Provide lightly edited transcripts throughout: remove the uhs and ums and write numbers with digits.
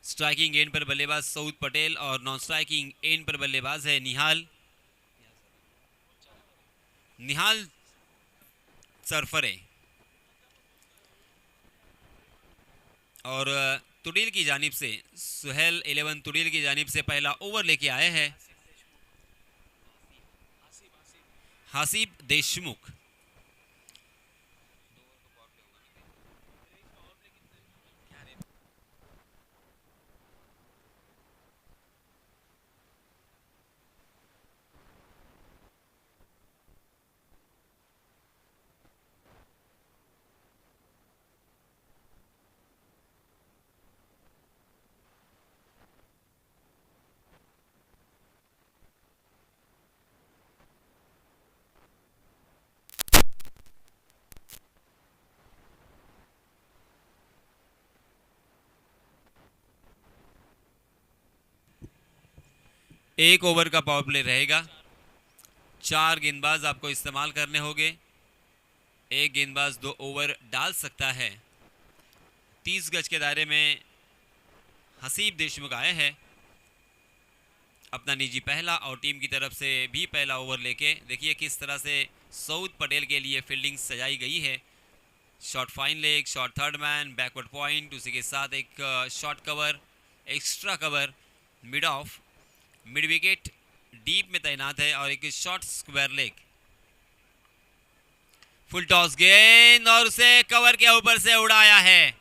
Striking and पर बल्लेबाज सऊद पटेल और नॉन स्ट्राइकिंग एंड पर बल्लेबाज है निहाल सरफरे। और तुड़ील की जानिब से सुहेल 11 तुड़ील की जानिब से पहला ओवर लेके आए हैं हासिब देशमुख। एक ओवर का पावर प्ले रहेगा। 4 गेंदबाज आपको इस्तेमाल करने होंगे। एक गेंदबाज 2 ओवर डाल सकता है। 30 गज के दायरे में हसीब देशमुख आए हैं अपना निजी पहला और टीम की तरफ से भी पहला ओवर लेके। देखिए किस तरह से सऊद पटेल के लिए फील्डिंग सजाई गई है। Short fine leg, short third man, backward point, उसी के साथ एक short cover, extra cover, mid of, mid wicket deep में तैनात है और एक short square leg. Full toss गेंद और उसे कवर के ऊपर से उड़ाया है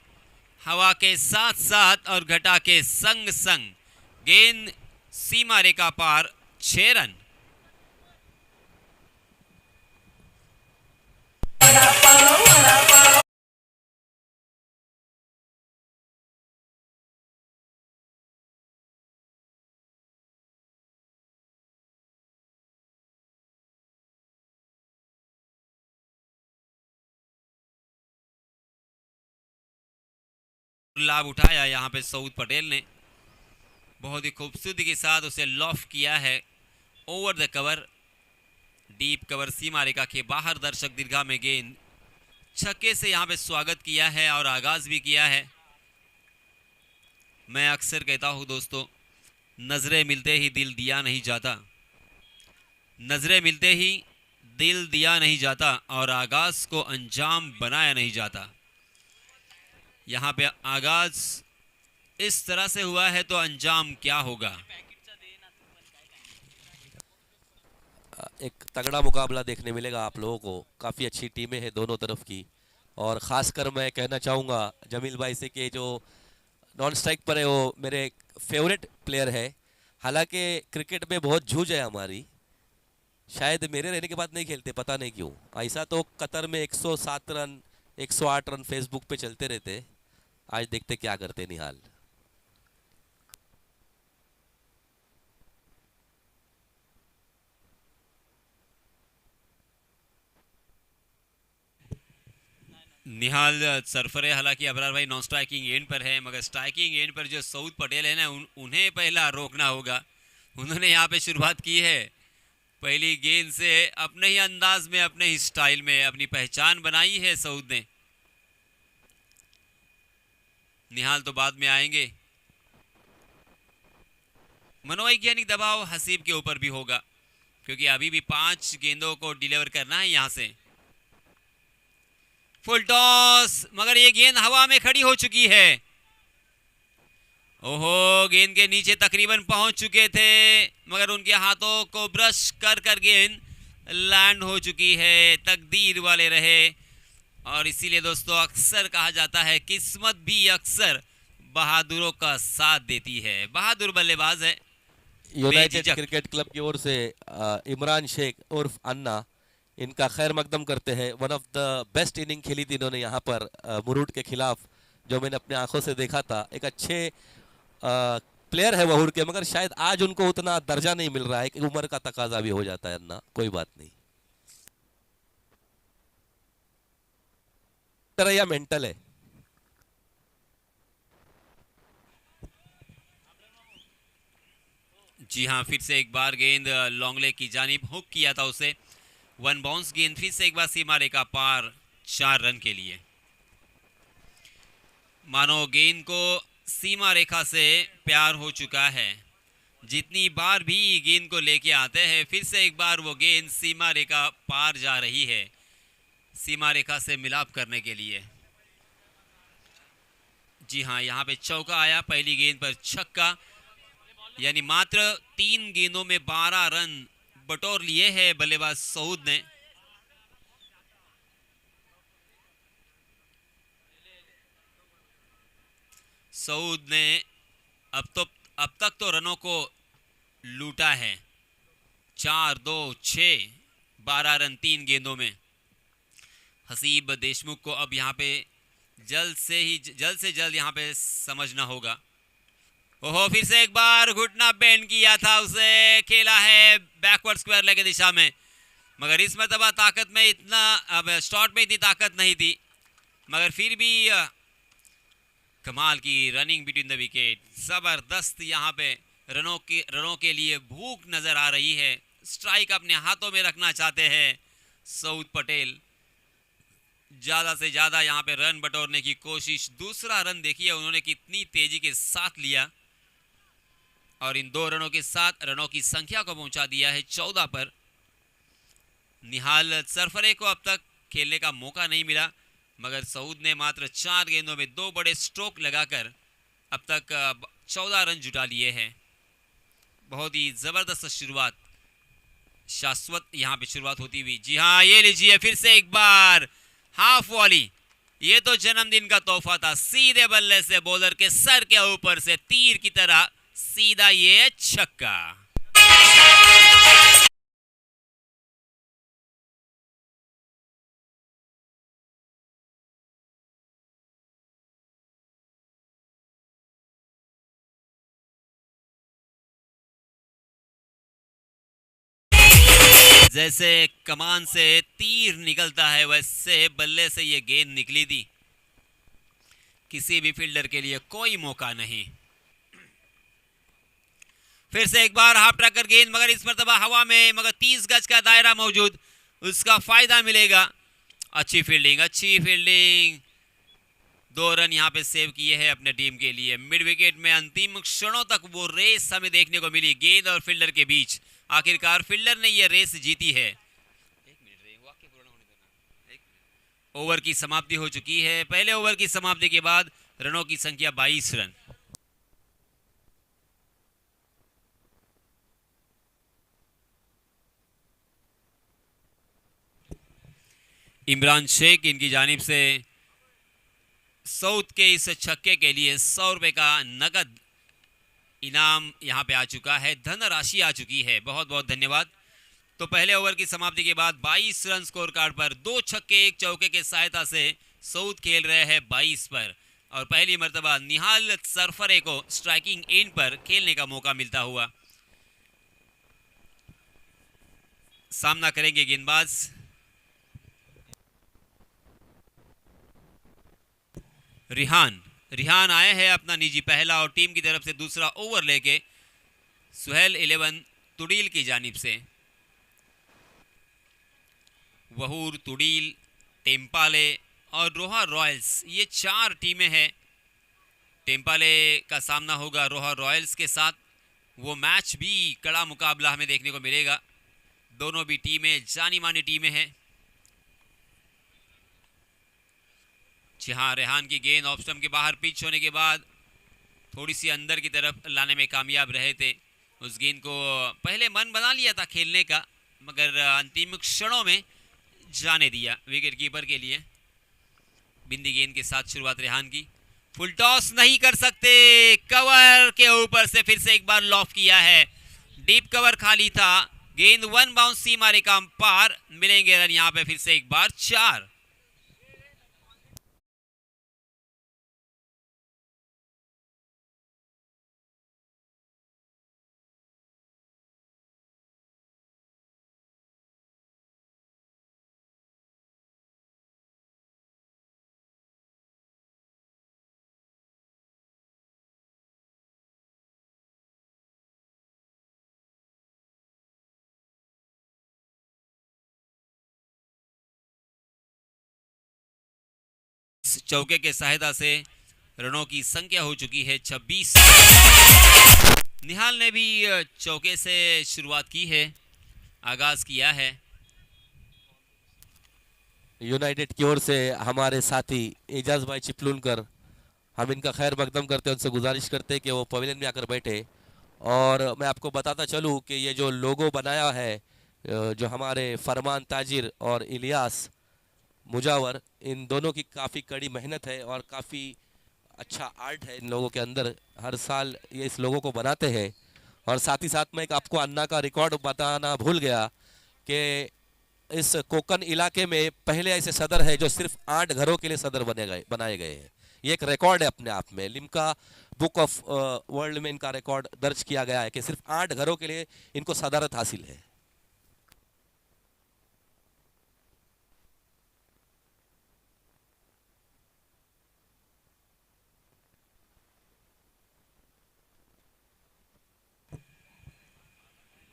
हवा के साथ साथ और घटा के संग संग। गेंद सीमा रेखा पार, 6 रन। लाभ उठाया यहां पे सऊद पटेल ने, बहुत ही खूबसूरती के साथ उसे लॉफ किया है over the cover, deep cover सीमा रेखा के बाहर। दर्शक दीर्घा में गेंद छक्के से यहां पे स्वागत किया है और आगाज भी किया है। मैं अक्सर कहता हूं दोस्तों, नजरें मिलते ही दिल दिया नहीं जाता, नजरें मिलते ही दिल दिया नहीं जाता और आगाज को अंजाम बनाया नहीं जाता। यहां पे आगाज इस तरह से हुआ है तो अंजाम क्या होगा। एक तगड़ा मुकाबला देखने मिलेगा आप लोगों को। काफ़ी अच्छी टीमें हैं दोनों तरफ की। और ख़ासकर मैं कहना चाहूँगा जमील भाई से कि जो नॉन स्ट्राइक पर है वो मेरे फेवरेट प्लेयर है। हालांकि क्रिकेट में बहुत जूझ है हमारी, शायद मेरे रहने के बाद नहीं खेलते, पता नहीं क्यों। ऐसा तो कतर में 107 रन 108 रन फेसबुक पे चलते रहते। आज देखते क्या करते निहाल। निहाल सरफरे, हालांकि अबरार भाई नॉन स्ट्राइकिंग एंड पर है, मगर स्ट्राइकिंग एंड पर जो सऊद पटेल है ना, उन्हें पहला रोकना होगा। उन्होंने यहाँ पे शुरुआत की है पहली गेंद से, अपने ही अंदाज में, अपने ही स्टाइल में अपनी पहचान बनाई है सऊद ने। निहाल तो बाद में आएंगे। मनोवैज्ञानिक दबाव हसीब के ऊपर भी होगा क्योंकि अभी भी 5 गेंदों को डिलीवर करना है यहां से। फुल टॉस, मगर ये गेंद हवा में खड़ी हो चुकी है। ओहो, गेंद के नीचे तकरीबन पहुंच चुके थे मगर उनके हाथों को ब्रश कर कर गेंद लैंड हो चुकी है। तकदीर वाले रहे और इसीलिए दोस्तों अक्सर कहा जाता है किस्मत भी अक्सर बहादुरों का साथ देती है। बहादुर बल्लेबाज है। यूनाइटेड क्रिकेट क्लब की ओर से इमरान शेख उर्फ अन्ना इनका खैर मकदम करते हैं। One of the best inning खेली थी इन्होंने यहाँ पर मुरूड के खिलाफ, जो मैंने अपने आंखों से देखा था। एक अच्छे प्लेयर है वहूर के, मगर शायद आज उनको उतना दर्जा नहीं मिल रहा है कि उम्र का तकाजा भी हो जाता है। अन्ना कोई बात नहीं, तरह या मेंटल है। जी हाँ, फिर से एक बार गेंद लॉन्ग लेग की जानिब हुक किया था उसे। 1 बाउंस गेंद फिर से एक बार सीमा रेखा पार, 4 रन के लिए। मानो गेंद को सीमा रेखा से प्यार हो चुका है। जितनी बार भी गेंद को लेके आते हैं फिर से एक बार वो गेंद सीमा रेखा पार जा रही है, सीमा रेखा से मिलाप करने के लिए। जी हाँ, यहाँ पे चौका आया, पहली गेंद पर छक्का, यानी मात्र 3 गेंदों में 12 रन बटोर लिए हैं बल्लेबाज सऊद ने। सऊद ने अब तक तो रनों को लूटा है, 4, 2, 6, 12 रन 3 गेंदों में। हसीब देशमुख को अब यहाँ पे जल्द से जल्द यहाँ पे समझना होगा। ओहो, फिर से एक बार घुटना बेंड किया था उसे, खेला है बैकवर्ड स्क्वायर लेग की दिशा में, मगर इस मरतबा ताकत में इतना, अब शॉट में इतनी ताकत नहीं थी, मगर फिर भी कमाल की रनिंग बिटवीन द विकेट। जबरदस्त यहाँ पे रनों के लिए भूख नजर आ रही है। स्ट्राइक अपने हाथों में रखना चाहते हैं सऊद पटेल, ज्यादा से ज्यादा यहाँ पे रन बटोरने की कोशिश। दूसरा रन देखिए उन्होंने कितनी तेजी के साथ लिया और इन 2 रनों के साथ रनों की संख्या को पहुंचा दिया है 14 पर। निहाल सरफरे को अब तक खेलने का मौका नहीं मिला, मगर सऊद ने मात्र 4 गेंदों में 2 बड़े स्ट्रोक लगाकर अब तक 14 रन जुटा लिए हैं। बहुत ही जबरदस्त शुरुआत, शाश्वत यहाँ पे शुरुआत होती हुई। जी हाँ, ये लीजिए फिर से एक बार हाफ वॉली, ये तो जन्मदिन का तोहफा था। सीधे बल्ले से बॉलर के सर के ऊपर से तीर की तरह सीधा ये छक्का। जैसे कमान से तीर निकलता है वैसे बल्ले से ये गेंद निकली थी। किसी भी फील्डर के लिए कोई मौका नहीं। फिर से एक बार हाफ ट्रैकर गेंद, मगर इस मरतबा हवा में, मगर 30 गज का दायरा मौजूद, उसका फायदा मिलेगा। अच्छी फील्डिंग, 2 रन यहाँ पे सेव किए हैं अपने टीम के लिए। मिड विकेट में अंतिम क्षणों तक वो रेस हमें देखने को मिली गेंद और फील्डर के बीच। आखिरकार फील्डर ने ये रेस जीती है। ओवर की समाप्ति हो चुकी है। पहले ओवर की समाप्ति के बाद रनों की संख्या 22 रन। इमरान शेख इनकी जानिब से सऊद के इस छक्के के लिए 100 रुपए का नगद इनाम यहां पे आ चुका है, धनराशि आ चुकी है। बहुत बहुत धन्यवाद। तो पहले ओवर की समाप्ति के बाद 22 रन स्कोर कार्ड पर, 2 छक्के 1 चौके के सहायता से सऊद खेल रहे हैं 22 पर, और पहली मर्तबा निहाल सरफरे को स्ट्राइकिंग एंड पर खेलने का मौका मिलता हुआ। सामना करेंगे गेंदबाज रिहान आए हैं अपना निजी पहला और टीम की तरफ से दूसरा ओवर लेके सुहेल 11 तुड़ील की जानिब से। वहूर, तुड़ील, टेम्पाले और रोहा रॉयल्स, ये 4 टीमें हैं। टेम्पाले का सामना होगा रोहा रॉयल्स के साथ। वो मैच भी कड़ा मुकाबला हमें देखने को मिलेगा। दोनों भी टीमें जानी मानी टीमें हैं। जी हाँ, रेहान की गेंद ऑफ स्टंप के बाहर पिच होने के बाद थोड़ी सी अंदर की तरफ लाने में कामयाब रहे थे। उस गेंद को पहले मन बना लिया था खेलने का, मगर अंतिम क्षणों में जाने दिया विकेट कीपर के लिए। बिंदी गेंद के साथ शुरुआत रेहान की। फुल टॉस नहीं कर सकते, कवर के ऊपर से फिर से एक बार लॉफ किया है। डीप कवर खाली था, गेंद 1 बाउंस सीमा रेखा पार, मिलेंगे रन यहाँ पे फिर से एक बार 4। चौके के सहायता से रनों की संख्या हो चुकी है 26। निहाल ने भी चौके से शुरुआत की है, आगाज किया है। यूनाइटेड की ओर से हमारे साथी एजाज भाई चिपलूनकर, हम इनका खैर मकदम करते हैं, उनसे गुजारिश करते हैं कि वो पवेलियन में आकर बैठे। और मैं आपको बताता चलूँ कि ये जो लोगो बनाया है, जो हमारे फरमान ताजिर और इलियास मुजावर, इन दोनों की काफ़ी कड़ी मेहनत है और काफ़ी अच्छा आर्ट है इन लोगों के अंदर। हर साल ये इस लोगों को बनाते हैं। और साथ ही साथ में एक आपको अन्ना का रिकॉर्ड बताना भूल गया कि इस कोकन इलाके में पहले ऐसे सदर है जो सिर्फ 8 घरों के लिए सदर बनाए गए हैं। ये एक रिकॉर्ड है अपने आप में, लिम्का बुक ऑफ वर्ल्ड में इनका रिकॉर्ड दर्ज किया गया है कि सिर्फ 8 घरों के लिए इनको सदारत हासिल है।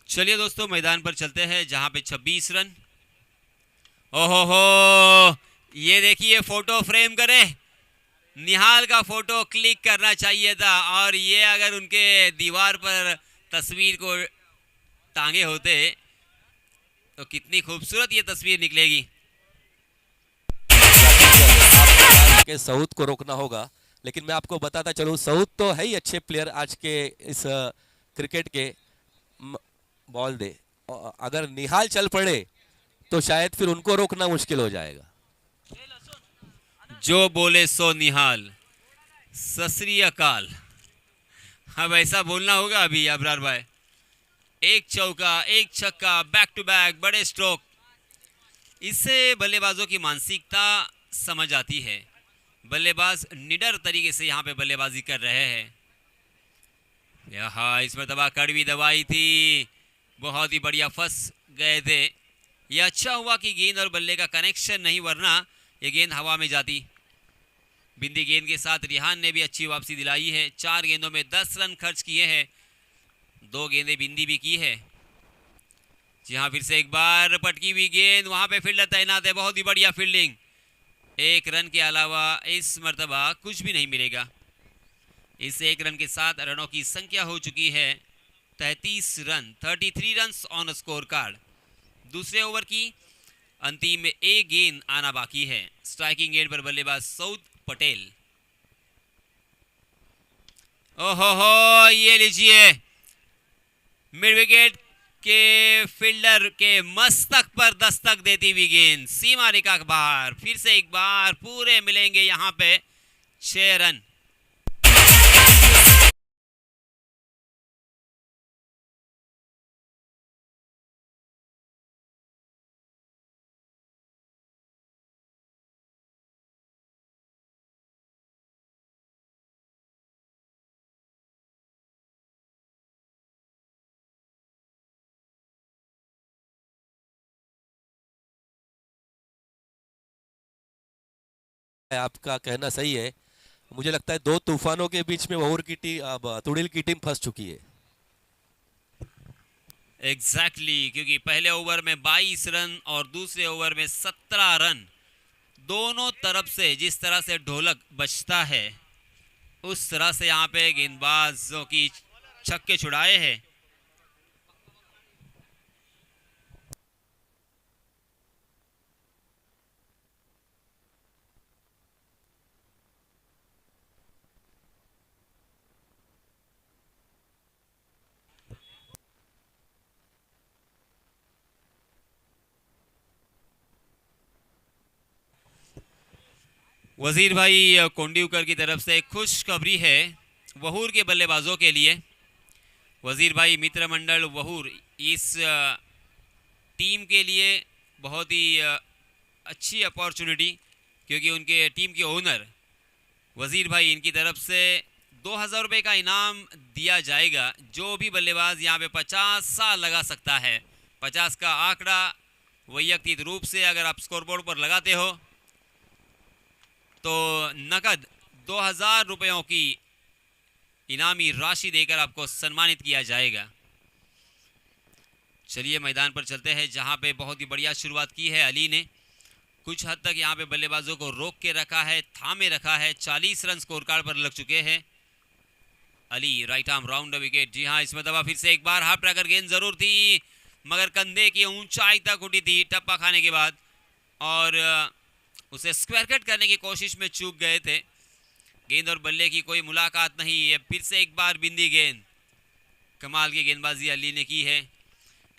चलिए दोस्तों, मैदान पर चलते हैं जहां पे 26 रन। ओहो हो, ये देखिए फोटो फ्रेम करे, निहाल का फोटो क्लिक करना चाहिए था, और ये अगर उनके दीवार पर तस्वीर को टांगे होते तो कितनी खूबसूरत ये तस्वीर निकलेगी। के सऊद को रोकना होगा, लेकिन मैं आपको बताता चलूं, सऊद तो है ही अच्छे प्लेयर आज के इस क्रिकेट के। बॉल दे, अगर निहाल चल पड़े तो शायद फिर उनको रोकना मुश्किल हो जाएगा। जो बोले सो निहाल, सत श्री अकाल। अब ऐसा बोलना होगा अभी अबरार भाई। एक चौका, एक छक्का, बैक टू बैक बड़े स्ट्रोक, इससे बल्लेबाजों की मानसिकता समझ आती है। बल्लेबाज निडर तरीके से यहाँ पे बल्लेबाजी कर रहे हैं। यहाँ इस मरतबा कड़वी दवाई थी, बहुत ही बढ़िया फंस गए थे। यह अच्छा हुआ कि गेंद और बल्ले का कनेक्शन नहीं, वरना ये गेंद हवा में जाती। बिंदी गेंद के साथ रिहान ने भी अच्छी वापसी दिलाई है। 4 गेंदों में 10 रन खर्च किए हैं, 2 गेंदें बिंदी भी की है। जी हाँ, फिर से एक बार पटकी हुई गेंद, वहां पे फील्डर तैनात है, बहुत ही बढ़िया फील्डिंग। 1 रन के अलावा इस मरतबा कुछ भी नहीं मिलेगा। इस 1 रन के साथ रनों की संख्या हो चुकी है 33 run, 33 run on score card. दूसरे ओवर की अंतिम एक गेंद आना बाकी है। स्ट्राइकिंग गेंद पर बल्लेबाज सऊद पटेल। ओहो हो, ये लीजिए, मिड विकेट के फील्डर के मस्तक पर दस्तक देती हुई गेंद सीमा रेखा के बाहर। फिर से एक बार पूरे मिलेंगे यहां पे 6 रन। आपका कहना सही है। मुझे लगता है 2 तूफानों के बीच में वहूर की टीम, अब तुड़िल की टीम फंस चुकी है। एग्जैक्टली, क्योंकि पहले ओवर में 22 रन और दूसरे ओवर में 17 रन। दोनों तरफ से जिस तरह से ढोलक बजता है, उस तरह से यहाँ पे गेंदबाजों की छक्के छुड़ाए हैं। वजीर भाई कोंडीवकर की तरफ से खुशखबरी है वहूर के बल्लेबाजों के लिए। वजीर भाई मित्र मंडल वहूर इस टीम के लिए बहुत ही अच्छी अपॉर्चुनिटी, क्योंकि उनके टीम के ओनर वजीर भाई, इनकी तरफ से 2000 रुपये का इनाम दिया जाएगा। जो भी बल्लेबाज यहाँ पे 50 साल लगा सकता है, 50 का आंकड़ा वैयक्तिक रूप से अगर आप स्कोरबोर्ड पर लगाते हो तो नकद 2000 रुपयों की इनामी राशि देकर आपको सम्मानित किया जाएगा। चलिए मैदान पर चलते हैं, जहां पे बहुत ही बढ़िया शुरुआत की है अली ने। कुछ हद तक यहाँ पे बल्लेबाजों को रोक के रखा है, थामे रखा है। 40 रन स्कोर कार्ड पर लग चुके हैं। Ali right arm round the wicket. जी हाँ, इसमें दबा फिर से एक बार हाफ ट्रैकर गेंद जरूर थी, मगर कंधे की ऊंचाई तक उठी थी टप्पा खाने के बाद, और उसे स्क्वायर कट करने की कोशिश में चूक गए थे। गेंद और बल्ले की कोई मुलाकात नहीं है। फिर से एक बार बिंदी गेंद। कमाल की गेंदबाजी अली ने की है,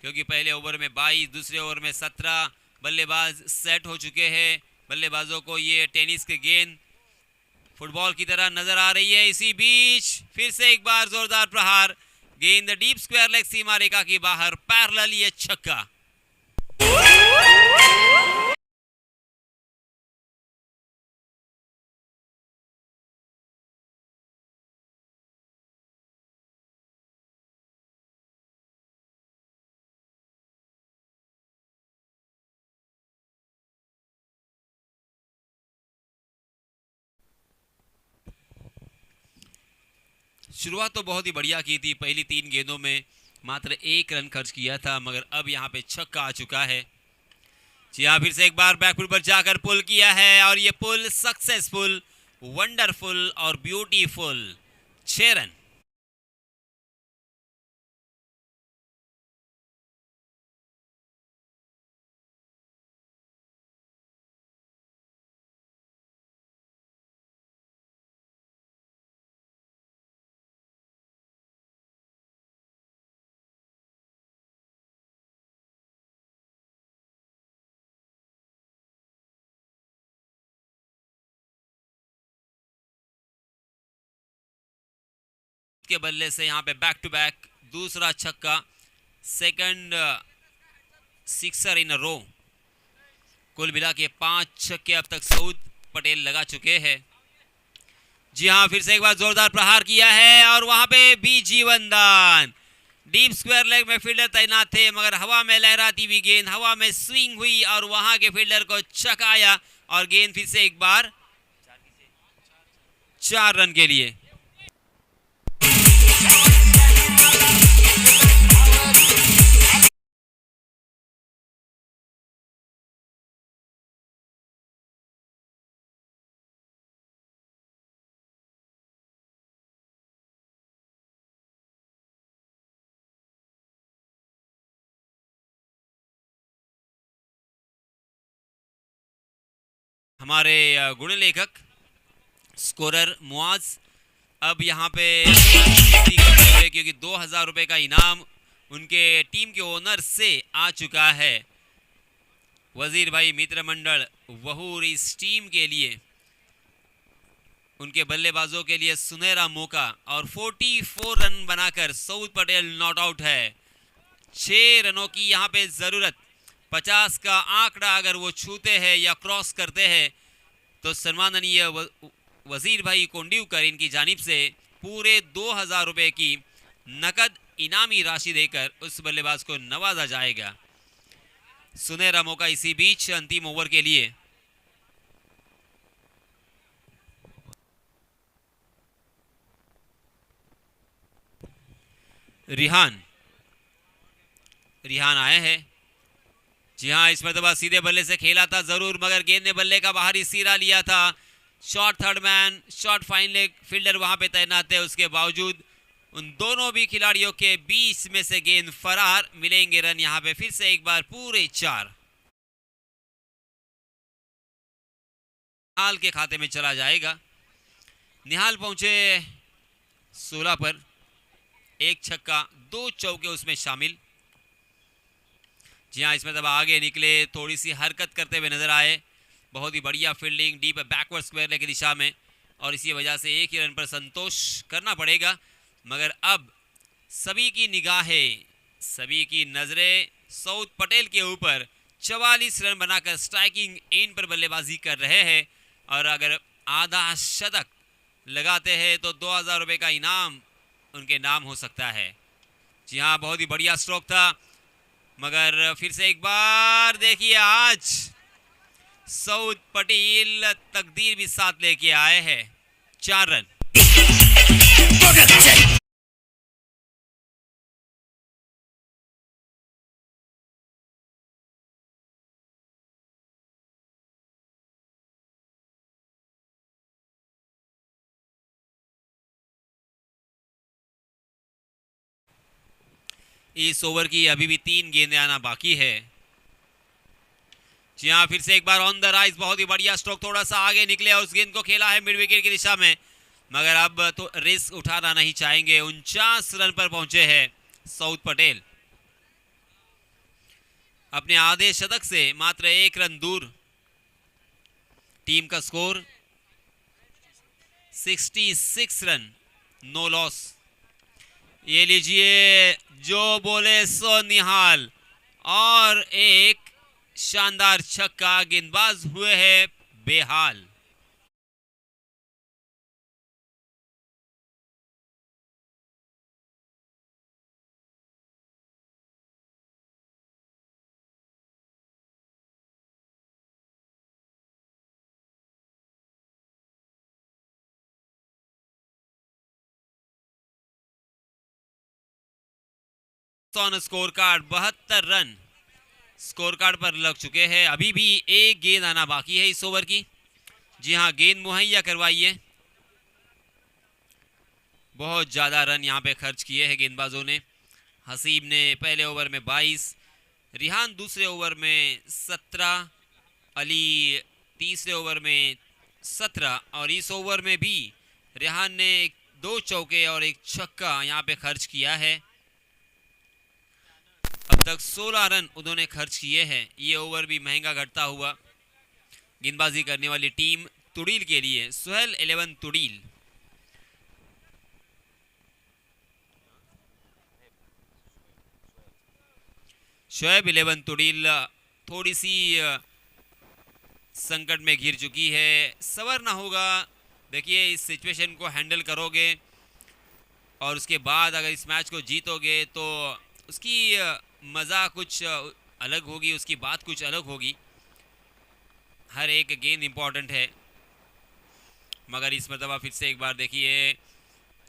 क्योंकि पहले ओवर में 22, दूसरे ओवर में 17 बल्लेबाज सेट हो चुके हैं। बल्लेबाजों को ये टेनिस की गेंद फुटबॉल की तरह नजर आ रही है। इसी बीच फिर से एक बार जोरदार प्रहार, गेंद डीप स्क्वायर लेग सीमा रेखा की बाहर, पैरेलल ये छक्का। शुरुआत तो बहुत ही बढ़िया की थी, पहली 3 गेंदों में मात्र 1 रन खर्च किया था, मगर अब यहाँ पे छक्का आ चुका है। जी हाँ, फिर से एक बार बैकफुट पर जाकर पुल किया है, और ये पुल सक्सेसफुल, वंडरफुल और ब्यूटीफुल। 6 रन। के बल्ले से यहाँ पे बैक टू बैक दूसरा छक्का, सेकंड सिक्सर इन रो। कुल मिला के 5 छक्के अब तक सऊद पटेल लगा चुके हैं। जी हाँ, फिर से एक बार जोरदार प्रहार किया है, और वहां पे भी जीवनदान। डीप स्क्वायर लेग में फील्डर तैनात थे, मगर हवा में लहराती हुई गेंद हवा में स्विंग हुई और वहां के फील्डर को चकाया, और गेंद फिर से एक बार 4 रन के लिए। हमारे गुण लेखक स्कोरर मुआज अब यहाँ पे क्योंकि 2000 रुपए का इनाम उनके टीम के ओनर से आ चुका है। वजीर भाई मित्र मंडल वहूर इस टीम के लिए, उनके बल्लेबाजों के लिए सुनहरा मौका, और 44 रन बनाकर सऊद पटेल नॉट आउट है। 6 रनों की यहाँ पे जरूरत। 50 का आंकड़ा अगर वो छूते हैं या क्रॉस करते हैं तो सम्माननीय वजीर भाई कोंडीवकर इनकी जानिब से पूरे 2000 रुपए की नकद इनामी राशि देकर उस बल्लेबाज को नवाजा जाएगा। सुनहरा मौका इसी बीच अंतिम ओवर के लिए। रिहान आए हैं। जी हाँ, इस मरतबा सीधे बल्ले से खेला था जरूर, मगर गेंद ने बल्ले का बाहरी सिरा लिया था। Short third man, short fine leg fielder वहां पे तैनात है, उसके बावजूद उन दोनों भी खिलाड़ियों के बीच में से गेंद फरार। मिलेंगे रन यहाँ पे फिर से एक बार पूरे 4। निहाल के खाते में चला जाएगा। निहाल पहुंचे 16 पर, 1 छक्का 2 चौके उसमें शामिल। जी हाँ, इसमें तब आगे निकले, थोड़ी सी हरकत करते हुए नजर आए। बहुत ही बढ़िया fielding deep backward square leg की दिशा में, और इसी वजह से 1 ही रन पर संतोष करना पड़ेगा। मगर अब सभी की निगाहें, सभी की नजरें सऊद पटेल के ऊपर। 44 रन बनाकर स्ट्राइकिंग एंड पर बल्लेबाजी कर रहे हैं, और अगर आधा शतक लगाते हैं तो 2000 रुपए का इनाम उनके नाम हो सकता है। जी हाँ, बहुत ही बढ़िया स्ट्रोक था, मगर फिर से एक बार देखिए आज सऊद पटेल तकदीर भी साथ लेके आए हैं। 4 रन। इस ओवर की अभी भी 3 गेंदें आना बाकी है। जी हाँ, फिर से एक बार ऑन द राइज, बहुत ही बढ़िया स्ट्रोक, थोड़ा सा आगे निकले और उस गेंद को खेला है मिड विकेट की दिशा में, मगर अब तो रिस्क उठाना नहीं चाहेंगे। 49 रन पर पहुंचे हैं सऊद पटेल, अपने आधे शतक से मात्र 1 रन दूर। टीम का स्कोर 66 रन, नो लॉस। ये लीजिए, जो बोले सो निहाल, और एक शानदार छक्का, गेंदबाज हुए हैं बेहाल। On score card 72 run score card पर लग चुके हैं। अभी भी एक गेंद आना बाकी है इस ओवर की। जी हाँ, गेंद मुहैया करवाइए। बहुत ज़्यादा रन यहाँ पे खर्च किए हैं गेंदबाजों ने। हसीब ने पहले ओवर में 22, रिहान दूसरे ओवर में 17, अली तीसरे ओवर में 17, और इस ओवर में भी रिहान ने 2 चौके और 1 छक्का यहाँ पे खर्च किया है। अब तक 16 रन उन्होंने खर्च किए हैं। ये ओवर भी महंगा घटता हुआ गेंदबाजी करने वाली टीम तुड़ील के लिए। सुहेल 11 तुड़ील। शोएब 11 तुड़ील थोड़ी सी संकट में घिर चुकी है, सवरना होगा। देखिए, इस सिचुएशन को हैंडल करोगे और उसके बाद अगर इस मैच को जीतोगे तो उसकी मज़ा कुछ अलग होगी, उसकी बात कुछ अलग होगी। हर एक गेंद इंपॉर्टेंट है, मगर इस मरतबा फिर से एक बार देखिए,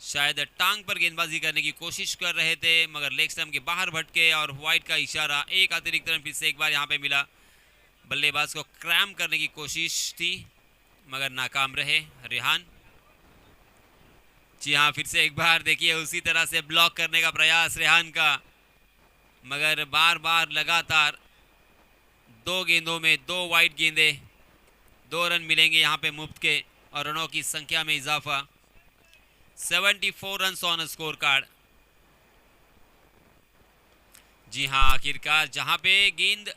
शायद टांग पर गेंदबाजी करने की कोशिश कर रहे थे, मगर लेग स्टंप के बाहर भटके और व्हाइट का इशारा। एक अतिरिक्त रन फिर से एक बार यहाँ पे मिला। बल्लेबाज को क्रैम करने की कोशिश थी, मगर नाकाम रहे रिहान। जी हाँ, फिर से एक बार देखिए, उसी तरह से ब्लॉक करने का प्रयास रिहान का, मगर बार बार लगातार 2 गेंदों में 2 वाइड गेंदें, 2 रन मिलेंगे यहाँ पे मुफ्त के, और रनों की संख्या में इजाफा। 74 रन ऑन स्कोर कार्ड। जी हाँ, आखिरकार जहाँ पे गेंद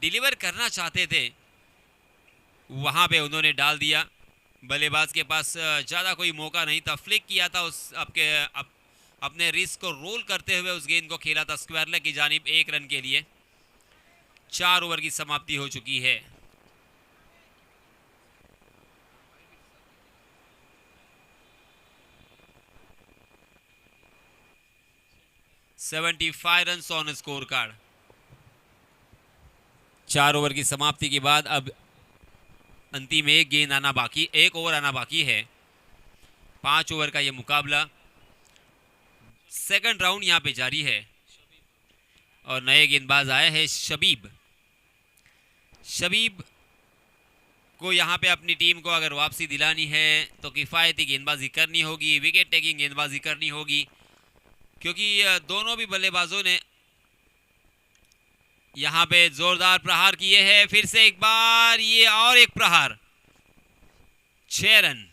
डिलीवर करना चाहते थे वहाँ पे उन्होंने डाल दिया। बल्लेबाज के पास ज़्यादा कोई मौका नहीं था, फ्लिक किया था उस अपने रिस्क को रोल करते हुए उस गेंद को खेला था स्क्वायर लेग की जानिब 1 रन के लिए। 4 ओवर की समाप्ति हो चुकी है। $75 run on score card. 4 over की समाप्ति के बाद अब अंतिम 1 गेंद आना बाकी, 1 ओवर आना बाकी है। 5 ओवर का ये मुकाबला, सेकंड राउंड यहाँ पे जारी है, और नए गेंदबाज आए हैं शबीब। शबीब को यहाँ पे अपनी टीम को अगर वापसी दिलानी है तो किफ़ायती गेंदबाजी करनी होगी, विकेट टेकिंग गेंदबाजी करनी होगी, क्योंकि दोनों भी बल्लेबाजों ने यहाँ पे जोरदार प्रहार किए हैं। फिर से एक बार ये और एक प्रहार, 6 रन।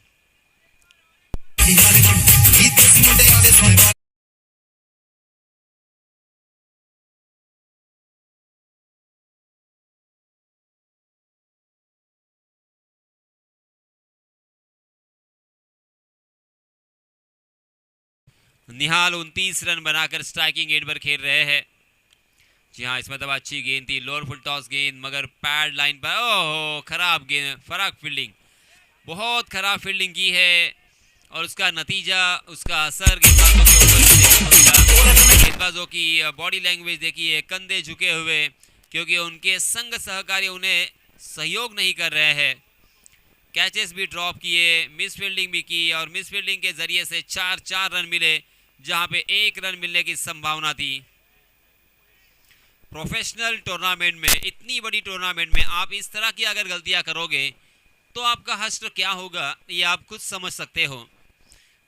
निहाल 29 रन बनाकर स्ट्राइकिंग एंड पर खेल रहे हैं। जी हाँ, इसमें तो अच्छी गेंद थी, लोअर फुल टॉस गेंद, मगर पैड लाइन पर ओहो खराब गेंद, फराक फील्डिंग, बहुत खराब फील्डिंग की है, और उसका नतीजा, उसका असर गेंदबाजों के ऊपर। गेंदबाजों की बॉडी लैंग्वेज देखिए, कंधे झुके हुए, क्योंकि उनके संग सहकारी उन्हें सहयोग नहीं कर रहे हैं। कैचेस भी ड्रॉप किए, मिस फील्डिंग भी की, और मिस फील्डिंग के जरिए से 4 रन मिले, जहां पे 1 रन मिलने की संभावना थी। प्रोफेशनल टूर्नामेंट में, इतनी बड़ी टूर्नामेंट में आप इस तरह की अगर गलतियां करोगे तो आपका हश्र क्या होगा, ये आप खुद समझ सकते हो।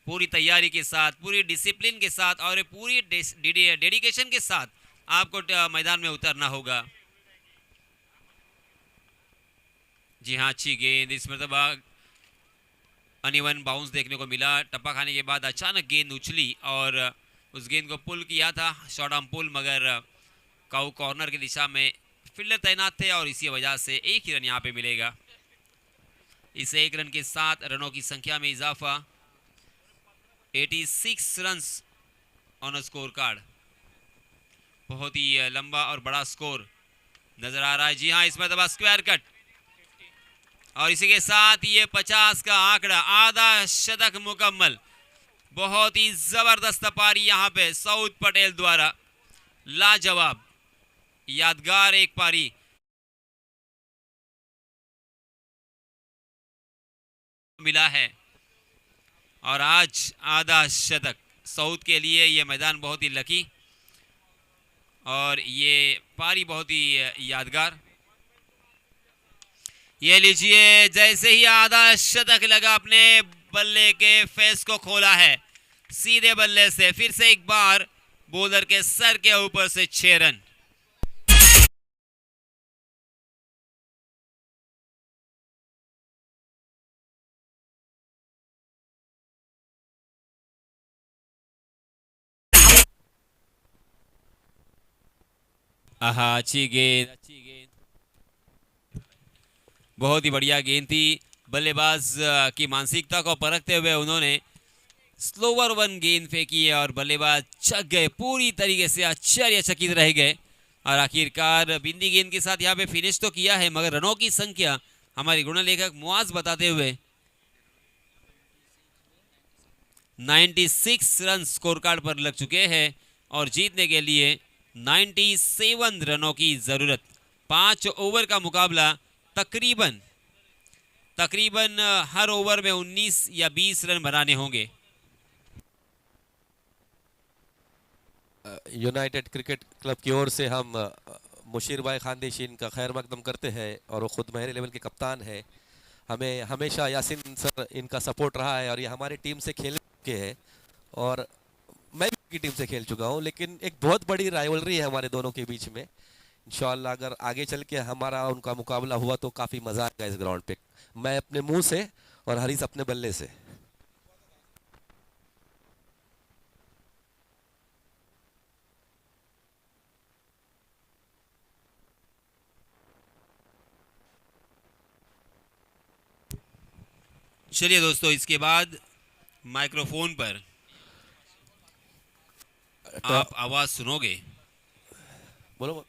पूरी तैयारी के साथ, पूरी डिसिप्लिन के साथ और पूरी डेडिकेशन के साथ आपको मैदान में उतरना होगा। जी हाँ, अच्छी गेंद, इस मरतबा अनइवन बाउंस देखने को मिला। टप्पा खाने के बाद अचानक गेंद उछली और उस गेंद को पुल किया था, शॉर्ट आर्म पुल, मगर काउ कॉर्नर की दिशा में फील्डर तैनात थे और इसी वजह से एक ही रन यहाँ पे मिलेगा। इस एक रन के साथ रनों की संख्या में इजाफा, 86 रन्स ऑन स्कोर कार्ड। बहुत ही लंबा और बड़ा स्कोर नजर आ रहा है। जी हाँ, इस मरतबा स्क्वायर कट और इसी के साथ ये 50 का आंकड़ा, आधा शतक मुकम्मल। बहुत ही जबरदस्त पारी यहाँ पे सऊद पटेल द्वारा, लाजवाब, यादगार एक पारी। मिला है और आज आधा शतक सऊद के लिए ये मैदान बहुत ही लकी और ये पारी बहुत ही यादगार। ये लीजिए, जैसे ही आधा शतक लगा अपने बल्ले के फेस को खोला है, सीधे बल्ले से फिर से एक बार बॉलर के सर के ऊपर से 6 रन। आहा, अच्छी गेंद, अच्छी गेंद, बहुत ही बढ़िया गेंद थी। बल्लेबाज की मानसिकता को परखते हुए उन्होंने स्लोवर वन गेंद फेंकी और बल्लेबाज चक गए, पूरी तरीके से आश्चर्यचकित रह गए और आखिरकार बिंदी गेंद के साथ यहाँ पे फिनिश तो किया है, मगर रनों की संख्या हमारे गुणलेखक मुआज बताते हुए 96 रन स्कोर कार्ड पर लग चुके हैं और जीतने के लिए 97 रनों की जरूरत। 5 ओवर का मुकाबला, तकरीबन हर ओवर में 19 या 20 रन बनाने होंगे। यूनाइटेड क्रिकेट क्लब की ओर से हम मुशीर भाई खानदेशीन का खैर मकदम करते हैं और वो खुद महर लेवल के कप्तान है। हमें हमेशा यासिन सर इनका सपोर्ट रहा है और ये हमारी टीम से खेल चुके हैं और मैं भी उनकी टीम से खेल चुका हूं, लेकिन एक बहुत बड़ी राइवलरी है हमारे दोनों के बीच में। इंशाल्लाह अगर आगे चल के हमारा उनका मुकाबला हुआ तो काफ़ी मज़ा आएगा इस ग्राउंड पे, मैं अपने मुंह से और हरीस अपने बल्ले से। चलिए दोस्तों, इसके बाद माइक्रोफोन पर आप आवाज सुनोगे। बोलो।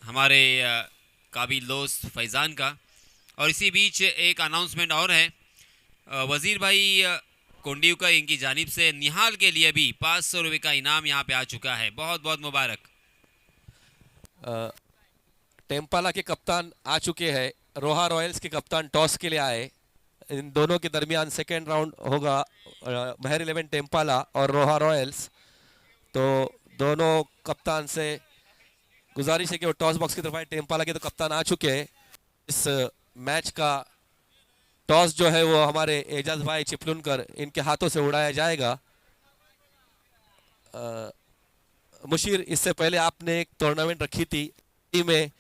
हमारे काबिल दोस्त फैज़ान का। और इसी बीच एक अनाउंसमेंट और है, वज़ीर भाई कोंडीव का इनकी जानिब से निहाल के लिए भी 500 रुपये का इनाम यहाँ पे आ चुका है। बहुत बहुत मुबारक। टेम्पाला के कप्तान आ चुके हैं, रोहा रॉयल्स के कप्तान टॉस के लिए आए। इन दोनों के दरमियान सेकेंड राउंड होगा, महर 11 टेम्पाला और रोहा रॉयल्स। तो दोनों कप्तान से गुजारिश है कि वो टॉस बॉक्स की तरफ आए। टेम्पाला के तो कप्तान आ चुके हैं। इस मैच का टॉस जो है वो हमारे एजाज भाई चिपलुनकर इनके हाथों से उड़ाया जाएगा। मुशीर, इससे पहले आपने एक टूर्नामेंट रखी थी में,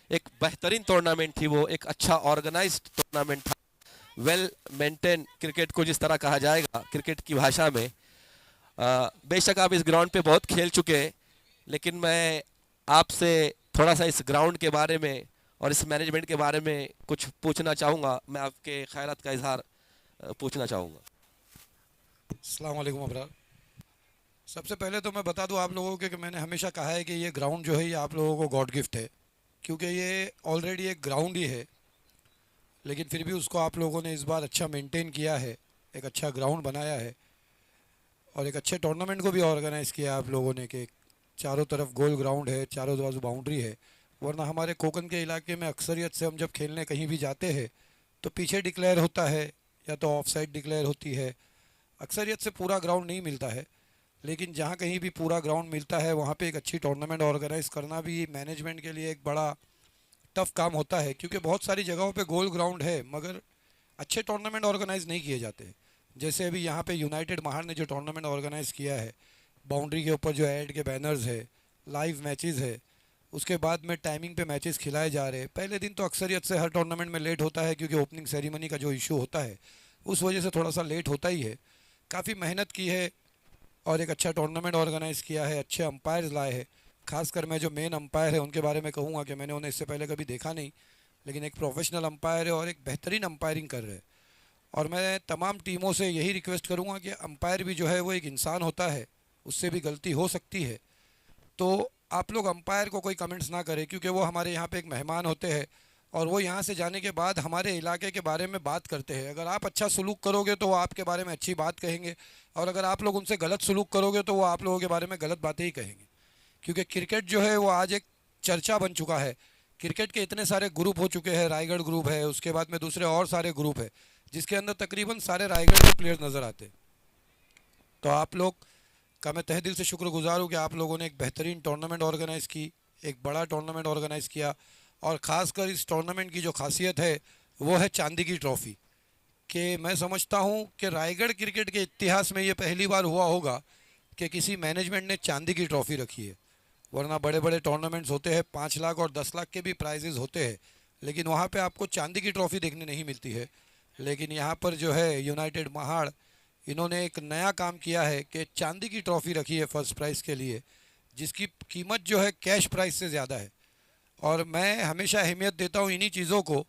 एक बेहतरीन टूर्नामेंट थी वो, एक अच्छा ऑर्गेनाइज्ड टूर्नामेंट था, वेल मेंटेन क्रिकेट को जिस तरह कहा जाएगा क्रिकेट की भाषा में। बेशक आप इस ग्राउंड पे बहुत खेल चुके हैं, लेकिन मैं आपसे थोड़ा सा इस ग्राउंड के बारे में और इस मैनेजमेंट के बारे में कुछ पूछना चाहूँगा। मैं आपके ख्यालात का इजहार पूछना चाहूँगा। अस्सलाम वालेकुम अबरार। सबसे पहले तो मैं बता दूं आप लोगों को कि मैंने हमेशा कहा है कि ये ग्राउंड जो है ये आप लोगों को गॉड गिफ्ट है, क्योंकि ये ऑलरेडी एक ग्राउंड ही है, लेकिन फिर भी उसको आप लोगों ने इस बार अच्छा मेंटेन किया है, एक अच्छा ग्राउंड बनाया है और एक अच्छे टूर्नामेंट को भी ऑर्गेनाइज़ किया आप लोगों ने कि चारों तरफ गोल ग्राउंड है, चारों तरफ बाउंड्री है। वरना हमारे कोकन के इलाके में अक्सरियत से हम जब खेलने कहीं भी जाते हैं तो पीछे डिक्लेयर होता है या तो ऑफ साइड डिक्लेयर होती है, अक्सरियत से पूरा ग्राउंड नहीं मिलता है। लेकिन जहाँ कहीं भी पूरा ग्राउंड मिलता है वहाँ पे एक अच्छी टूर्नामेंट ऑर्गेनाइज़ करना भी मैनेजमेंट के लिए एक बड़ा टफ़ काम होता है, क्योंकि बहुत सारी जगहों पे गोल ग्राउंड है मगर अच्छे टूर्नामेंट ऑर्गेनाइज नहीं किए जाते। जैसे अभी यहाँ पे यूनाइटेड महाड़ ने जो टूर्नामेंट ऑर्गेनाइज किया है, बाउंड्री के ऊपर जो ऐड के बैनर्स है, लाइव मैचेस है, उसके बाद में टाइमिंग पे मैचेस खिलाए जा रहे हैं। पहले दिन तो अक्सरियत से हर टूर्नामेंट में लेट होता है क्योंकि ओपनिंग सेरेमनी का जो इशू होता है उस वजह से थोड़ा सा लेट होता ही है। काफ़ी मेहनत की है और एक अच्छा टूर्नामेंट ऑर्गेनाइज़ किया है, अच्छे अंपायर्स लाए हैं। खासकर मैं जो मेन अंपायर है उनके बारे में कहूँगा कि मैंने उन्हें इससे पहले कभी देखा नहीं, लेकिन एक प्रोफेशनल अंपायर है और एक बेहतरीन अंपायरिंग कर रहे हैं। और मैं तमाम टीमों से यही रिक्वेस्ट करूँगा कि अंपायर भी जो है वो एक इंसान होता है, उससे भी गलती हो सकती है। तो आप लोग अंपायर को कोई कमेंट्स ना करें क्योंकि वो हमारे यहाँ पे एक मेहमान होते हैं और वो यहाँ से जाने के बाद हमारे इलाके के बारे में बात करते हैं। अगर आप अच्छा सलूक करोगे तो वो आपके बारे में अच्छी बात कहेंगे, और अगर आप लोग उनसे गलत सलूक करोगे तो वो आप लोगों के बारे में गलत बातें ही कहेंगे। क्योंकि क्रिकेट जो है वो आज एक चर्चा बन चुका है। क्रिकेट के इतने सारे ग्रुप हो चुके हैं, रायगढ़ ग्रुप है, उसके बाद में दूसरे और सारे ग्रुप है जिसके अंदर तकरीबन सारे रायगढ़ के प्लेयर्स नज़र आते हैं। तो आप लोग का मैं तहे दिल से शुक्रगुजार हूँ कि आप लोगों ने एक बेहतरीन टूर्नामेंट ऑर्गेनाइज़ की, एक बड़ा टूर्नामेंट ऑर्गेनाइज़ किया। और ख़ासकर इस टूर्नामेंट की जो खासियत है वो है चांदी की ट्रॉफ़ी। कि मैं समझता हूँ कि रायगढ़ क्रिकेट के इतिहास में ये पहली बार हुआ होगा कि किसी मैनेजमेंट ने चांदी की ट्रॉफ़ी रखी है। वरना बड़े बड़े टूर्नामेंट्स होते हैं, 5 लाख और 10 लाख के भी प्राइजेज़ होते हैं, लेकिन वहाँ पे आपको चांदी की ट्रॉफ़ी देखने नहीं मिलती है। लेकिन यहाँ पर जो है यूनाइटेड महाड़, इन्होंने एक नया काम किया है कि चांदी की ट्रॉफ़ी रखी है फर्स्ट प्राइज़ के लिए, जिसकी कीमत जो है कैश प्राइस से ज़्यादा है। और मैं हमेशा अहमियत देता हूँ इन्हीं चीज़ों को,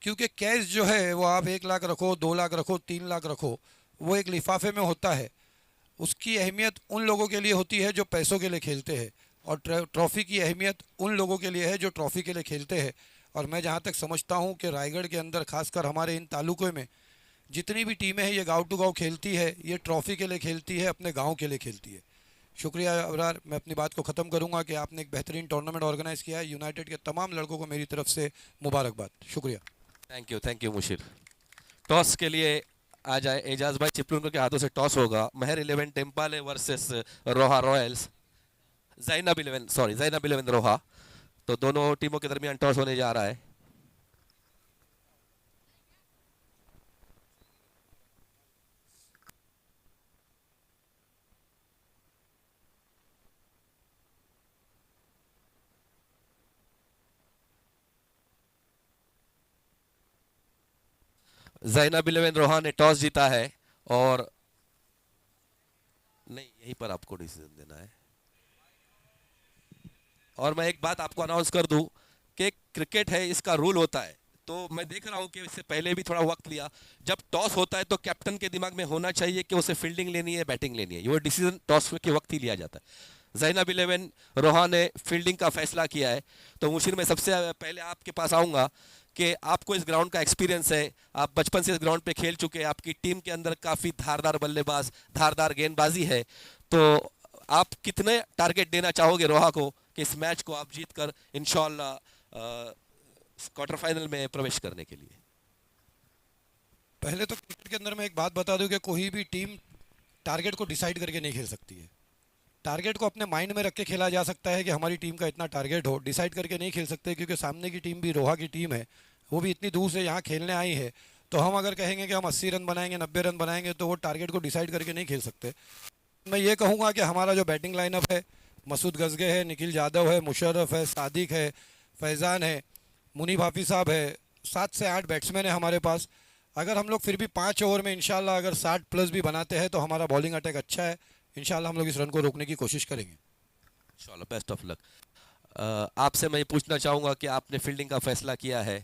क्योंकि कैश जो है वो आप 1 लाख रखो, 2 लाख रखो, 3 लाख रखो, वो एक लिफाफे में होता है। उसकी अहमियत उन लोगों के लिए होती है जो पैसों के लिए खेलते हैं, और ट्रॉफ़ी की अहमियत उन लोगों के लिए है जो ट्रॉफ़ी के लिए खेलते हैं। और मैं जहाँ तक समझता हूँ कि रायगढ़ के अंदर खासकर हमारे इन तालुकों में जितनी भी टीमें हैं ये गांव टू गांव खेलती है, ये ट्रॉफ़ी के लिए खेलती है, अपने गांव के लिए खेलती है। शुक्रिया अबरार, मैं अपनी बात को ख़त्म करूंगा कि आपने एक बेहतरीन टूर्नामेंट ऑर्गेनाइज़ किया है। यूनाइटेड के तमाम लड़कों को मेरी तरफ से मुबारकबाद। शुक्रिया। Thank you Musheer. टॉस के लिए आ जाए, एजाज भाई चिपलुन के हाथों से टॉस होगा। महर 11 टेम्पाले वर्सेस रोहा रॉयल्स, जैनब 11 रोहा। तो दोनों टीमों के दरमियान टॉस होने जा रहा है। जैनब 11 रोहा ने टॉस जीता है और नहीं, यहीं पर आपको डिसीजन देना है। और मैं एक बात आपको अनाउंस कर दूं कि क्रिकेट है, इसका रूल होता है। तो मैं देख रहा हूं कि इससे पहले भी थोड़ा वक्त लिया। जब टॉस होता है तो कैप्टन के दिमाग में होना चाहिए कि उसे फील्डिंग लेनी है, बैटिंग लेनी है। ये डिसीजन टॉस के वक्त ही लिया जाता है। जैनब 11 रोहा ने फील्डिंग का फैसला किया है। तो मुशीर, मैं सबसे पहले आपके पास आऊँगा कि आपको इस ग्राउंड का एक्सपीरियंस है, आप बचपन से इस ग्राउंड पे खेल चुके हैं, आपकी टीम के अंदर काफ़ी धारदार बल्लेबाज, धारदार गेंदबाजी है। तो आप कितने टारगेट देना चाहोगे रोहा को कि इस मैच को आप जीत कर इंशाल्लाह क्वार्टर फाइनल में प्रवेश करने के लिए? पहले तो क्रिकेट के अंदर मैं एक बात बता दूं कि कोई भी टीम टारगेट को डिसाइड करके नहीं खेल सकती है। टारगेट को अपने माइंड में रख के खेला जा सकता है कि हमारी टीम का इतना टारगेट हो, डिसाइड करके नहीं खेल सकते, क्योंकि सामने की टीम भी रोहा की टीम है, वो भी इतनी दूर से यहाँ खेलने आई है। तो हम अगर कहेंगे कि हम 80 रन बनाएंगे, 90 रन बनाएंगे, तो वो टारगेट को डिसाइड करके नहीं खेल सकते। मैं ये कहूँगा कि हमारा जो बैटिंग लाइनअप है, मसूद गजगे है, निखिल यादव है, मुशर्रफ है, सादिक है, फैज़ान है, मुनीब हाफिज़ साहब है, 7 से 8 बैट्समैन है हमारे पास। अगर हम लोग फिर भी 5 ओवर में इंशाल्लाह अगर 60 प्लस भी बनाते हैं तो हमारा बॉलिंग अटैक अच्छा है। इंशाल्लाह हम लोग इस रन को रोकने की कोशिश करेंगे। इंशाल्लाह, बेस्ट ऑफ लक। आपसे मैं ये पूछना चाहूँगा कि आपने फील्डिंग का फैसला किया है।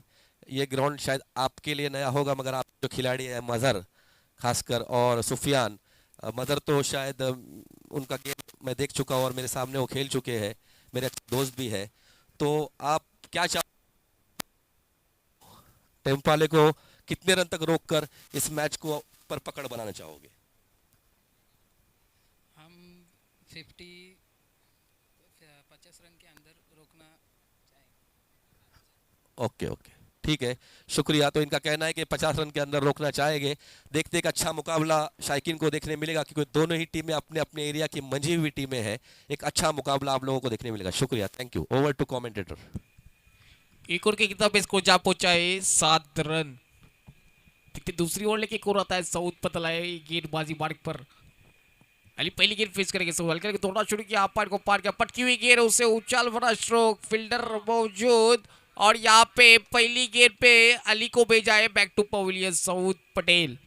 ये ग्राउंड शायद आपके लिए नया होगा, मगर आप जो खिलाड़ी है मज़हर खासकर और सुफियान, मज़हर तो शायद उनका गेम मैं देख चुका हूँ और मेरे सामने वो खेल चुके हैं, मेरे अच्छे दोस्त भी है। तो आप क्या टेम्पाले को कितने रन तक रोककर इस मैच को पर पकड़ बनाना चाहोगे? हम 50 रन के अंदर रोकना चाहेंगे। ओके, ठीक है, शुक्रिया। तो इनका कहना है कि 50 रन के अंदर रोकना चाहेंगे। देखते एक अच्छा मुकाबला शायकीन को देखने मिलेगा, क्योंकि दोनों ही टीमें अपने अपने एरिया की मंझी हुई टीमें हैं। एक अच्छा मुकाबला आप लोगों को देखने मिलेगा। शुक्रिया, thank you. Over to commentator. एक और की किताब इसको जा पहुंचाए 7 रन इतनी दूसरी ओर लेके कौन आता है सऊद पतला है गेंदबाजी मार्ग पर अली पहली गेंद फेस करेंगे सऊद हल्के हल्के दौड़ना शुरू किया पार को पार किया पटकी हुई गेंद उसे उछाल भरा स्ट्रोक फील्डर मौजूद और यहाँ पे पहली गेंद पे अली को भेजा है back to pavilion Saud Patel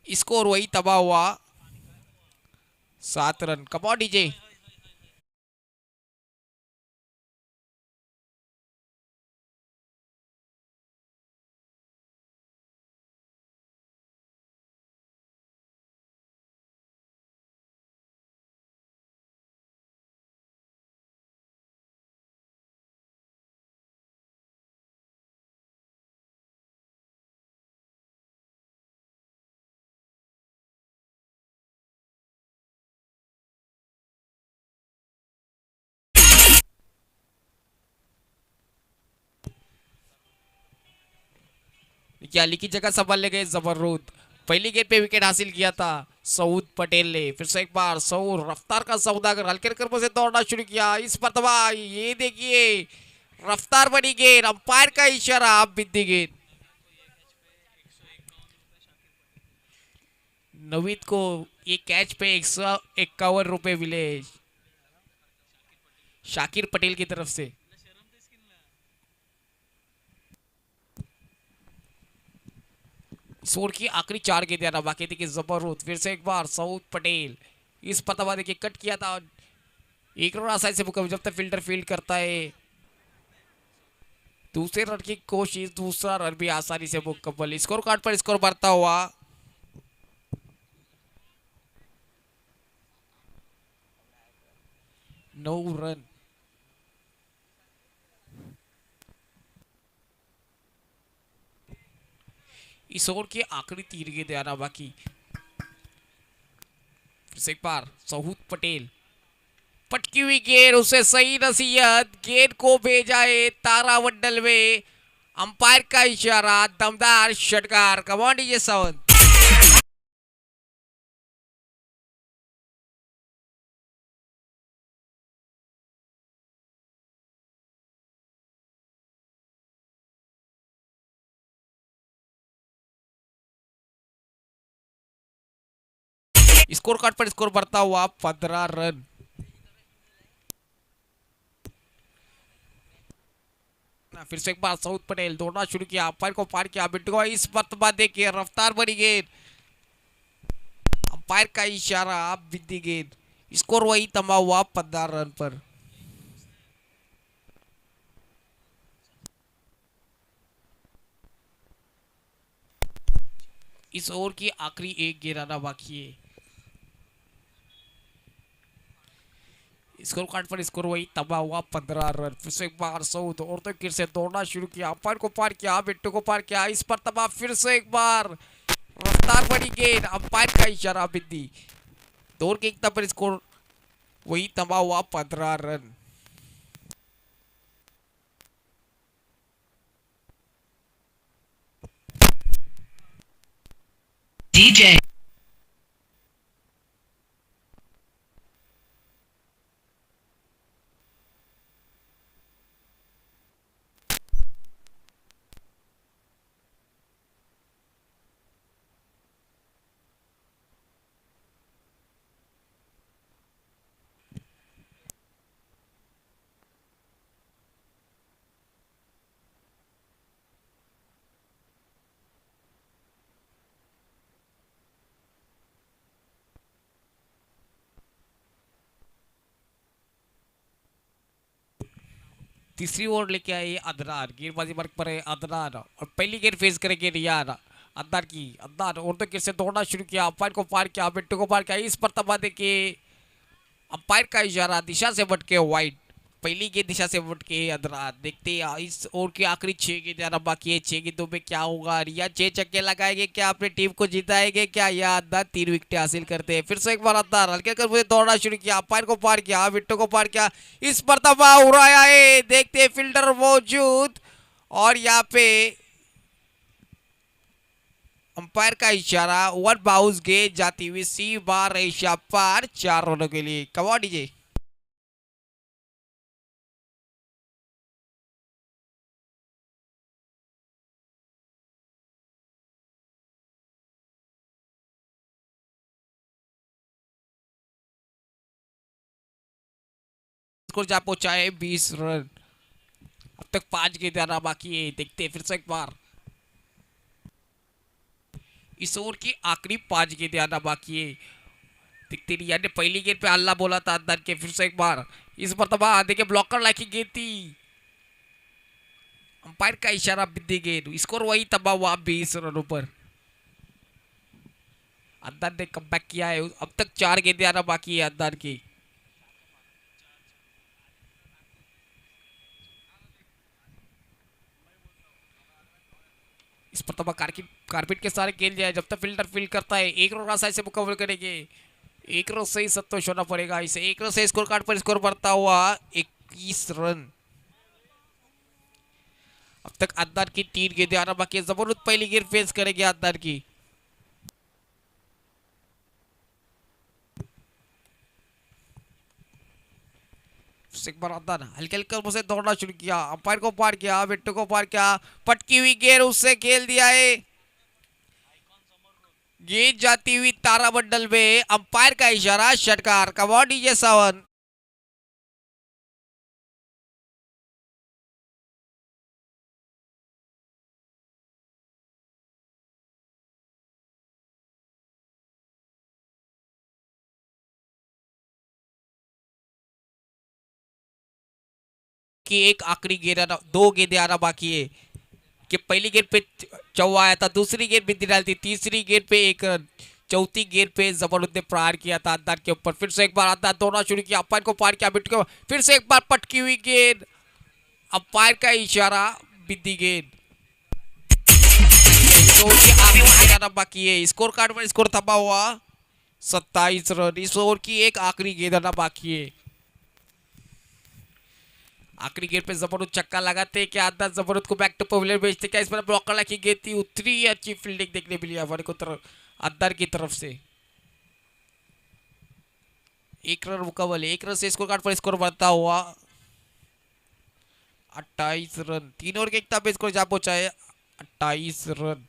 score वही तबाह हुआ 7 run come on DJ Ali की जगह संभालने गए जबरूद पहली गेंद पे विकेट हासिल किया था सऊद पटेल ने फिर से एक बार सऊद रफ्तार का सौदागर हल्के हल्के से दौड़ना शुरू किया इस मरतबा ये देखिए रफ्तार बनी गेंद अंपायर का इशारा आप बिंदी गेंद नवीद को ये कैच पे 151 रुपए मिले शाकिर पटेल की तरफ से सोर की आखिरी 4 गेंद आना बाकी थी कि जबरदस्त फिर से एक बार सऊद पटेल इस पतवा देखिए कट किया था एक रन आसानी से मुकम्मल जब तक फील्डर फील्ड करता है दूसरे रन की कोशिश दूसरा रन भी आसानी से मुकम्मल स्कोर कार्ड पर स्कोर बढ़ता हुआ 9 रन इस ओवर के आखिरी 3 गेंद आना बाकी फिर से एक बार सऊद पटेल पटकी हुई गेंद उसे सही नसीहत गेंद को भेजा है तारा मंडल में अंपायर का इशारा दमदार षटकार कमान डीजे सावंत स्कोर कार्ड पर स्कोर बढ़ता हुआ 15 रन फिर से एक बार सऊद पटेल दौड़ना शुरू किया अंपायर को पार किया बिट्टू इस मरतबा देखिए रफ्तार बनी गेंद अंपायर का इशारा आप बिंदी गेंद स्कोर वही तमा हुआ 15 रन पर इस ओवर की आखिरी 1 गेंद आना बाकी है स्कोर कार्ड पर स्कोर वही तबाह हुआ 15 रन फिर से एक बार सऊद और तो फिर से दौड़ना शुरू किया अंपायर को पार किया बिट्टू को पार किया इस पर तबाह फिर से एक बार रफ्तार बनी गेंद अंपायर का इशारा बिंदी दौड़ के एक पर स्कोर वही तबाह हुआ 15 रन DJ तीसरी ओवर लेके आए अदनान गेंदबाजी मार्ग पर है अदनान और पहली गेंद फेस करेंगे रियान अदनान की अदनान और तो गेंद से दौड़ना शुरू किया अंपायर को पार किया बिट्टू को पार किया इस पर तबाह देखिए अंपायर का इशारा दिशा से भटके वाइड पहली गेंद दिशा से भटके अदनान देखते हैं इस ओवर की आखिरी 6 गेंद आना बाकी है 6 गेंदों में क्या होगा रिया 6 छक्के लगाएंगे क्या अपनी टीम को जिताएंगे क्या या अदनान 3 विकेट हासिल करते हैं फिर से एक बार अदनान हल्के कर मुझे दौड़ना शुरू किया अंपायर को पार किया बिट्टू को पार किया इस पर तबाह उड़ाया है देखते फील्डर मौजूद और यहाँ पे अंपायर का इशारा 1 बाउंस गेंद जाती हुई सी बार रेशा पार 4 रनों के लिए कमा डीजे स्कोर जा पहुंचा है 20 रन। अब तक 5 गेंदें आना बाकी है। देखते हैं फिर से एक बार, इस ओवर की आखिरी 5 गेंदें आना बाकी है। देखते नहीं यार, पहली गेंद पे अल्लाह बोला था अंदर के। फिर से एक बार इस मरतबा देखिए ब्लॉकर लाइक गेंद थी, अंपायर का इशारा बिंदी गेंद, स्कोर वही तबाह हुआ 20 रनों पर। अंदर ने कमबैक किया है। अब तक 4 गेंदें आना बाकी है अंदर की। इस पर कारपेट के सारे गेंद जाए, जब तक फील्डर फील्ड करता है 1 रन आसानी से मुकम्मल करेंगे। 1 रन से ही संतोष होना पड़ेगा इसे। 1 रन से स्कोर कार्ड पर स्कोर बढ़ता हुआ 21 रन। अब तक अंदर की 3 गेंदें आना बाकी है। जबरदस्त पहली गेंद फेस करेंगे अंदर की। एक बार अंदर हल्के हल्के से दौड़ना शुरू किया, अंपायर को पार किया, विट्टू को पार किया, पटकी हुई गेंद उससे खेल दिया है। गेंद जाती हुई तारामंडल में, अंपायर का इशारा, षटकार। कमाल डीजे सावन। कि एक आखिरी गेंद आना, 2 गेंदें आना बाकी है। कि पहली गेंद पे चौवा आया था, दूसरी गेंद बिंदी डाली थी, तीसरी गेंद पे 1 रन, चौथी गेंद पे जबरदस्त ने प्रहार किया था अंदर के ऊपर। फिर से एक बार अंदर दौड़ना शुरू किया, अंपायर को पार किया, बिट्टू को फिर से एक बार पटकी हुई गेंद, अंपायर का इशारा, बिंदी गेंद। आना बाकी है। स्कोर कार्ड पर स्कोर थमा हुआ 27 रन। इस ओवर की एक आखिरी गेंद आना बाकी है। आखिरी गेंद पे जबरदस्त छक्का लगाते क्या अंदर जबरदस्त को बैक टू पवेलियन भेजते क्या? इस पर ब्लॉकर लगी गेंद थी, उतनी अच्छी फील्डिंग देखने मिली हमारे को तरफ अंदर की तरफ से। 1 रन मुकम्मल, 1 रन से स्कोर कार्ड पर स्कोर बढ़ता हुआ 28 रन। 3 ओवर के एकता पे स्कोर जा पहुंचा है 28 रन।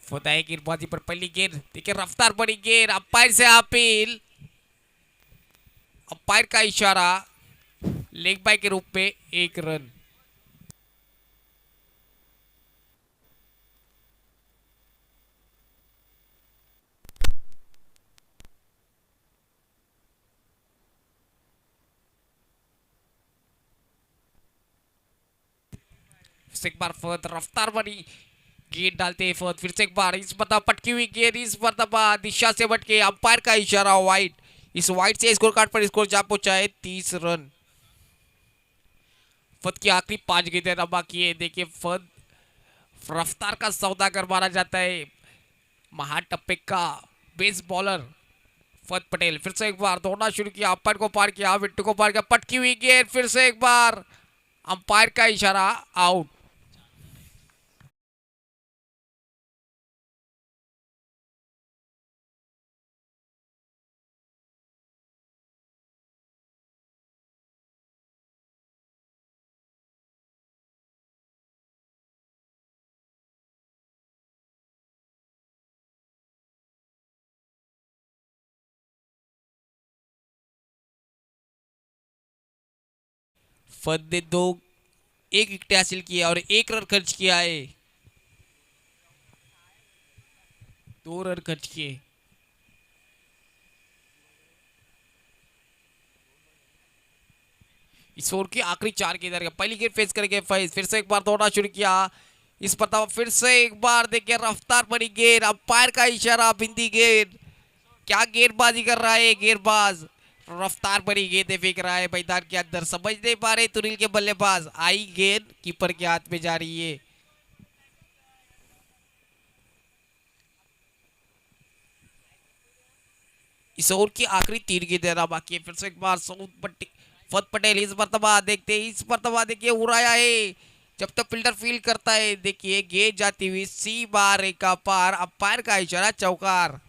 फतेह गेंदबाजी पर पहली गेंद देखिए, रफ्तार बड़ी गेंद, अंपायर से अपील, अंपायर का इशारा, लेग बाय के रूप में 1 रन। एक बार फत रफ्तार बड़ी गेंद डालते हैं फत, फिर से एक बार इस मरतबा पटकी हुई गेंद, इस मरतबा दिशा से बटके, अंपायर का इशारा वाइड। इस वाइड से स्कोर कार्ड पर स्कोर जा पहुंचा है 30 रन। फत की आखिरी 5 गेंदें ना बाकी है। देखिए फत रफ्तार का सौदागर माना जाता है, महाटप्पे का बेस बॉलर फत पटेल। फिर से एक बार दौड़ना शुरू किया, अंपायर को पार किया, विट्टू को पार किया, पटकी हुई गेंद, फिर से एक बार अंपायर का इशारा, आउट। फत ने 1 विकेट हासिल किया और 1 रन खर्च किया है। 2 रन खर्च किए। इस ओवर की आखिरी 4 गेंद, पहली गेंद फेस करेंगे फैज, फिर से एक बार दौड़ना शुरू किया, इस पर फिर से एक बार देखिए रफ्तार बड़ी गेंद, अंपायर का इशारा, बिंदी गेंद। क्या गेंदबाजी कर रहा है गेंदबाज, रफ्तार बड़ी गेंद फेंक रहा है मैदान के अंदर, समझ नहीं पा रहे तुरिल के बल्लेबाज। आई गेंद कीपर के हाथ में जा रही है। इस ओवर की आखिरी 3 गेंदें रहना बाकी है। फिर से एक बार फत पटेल इस मरतबा देखते हैं, इस मरतबा देखिए उड़ाया है जब तक फील्डर फील्ड करता है। देखिए गेंद जाती हुई सी बार एक का पार, अंपायर का इशारा चौकार।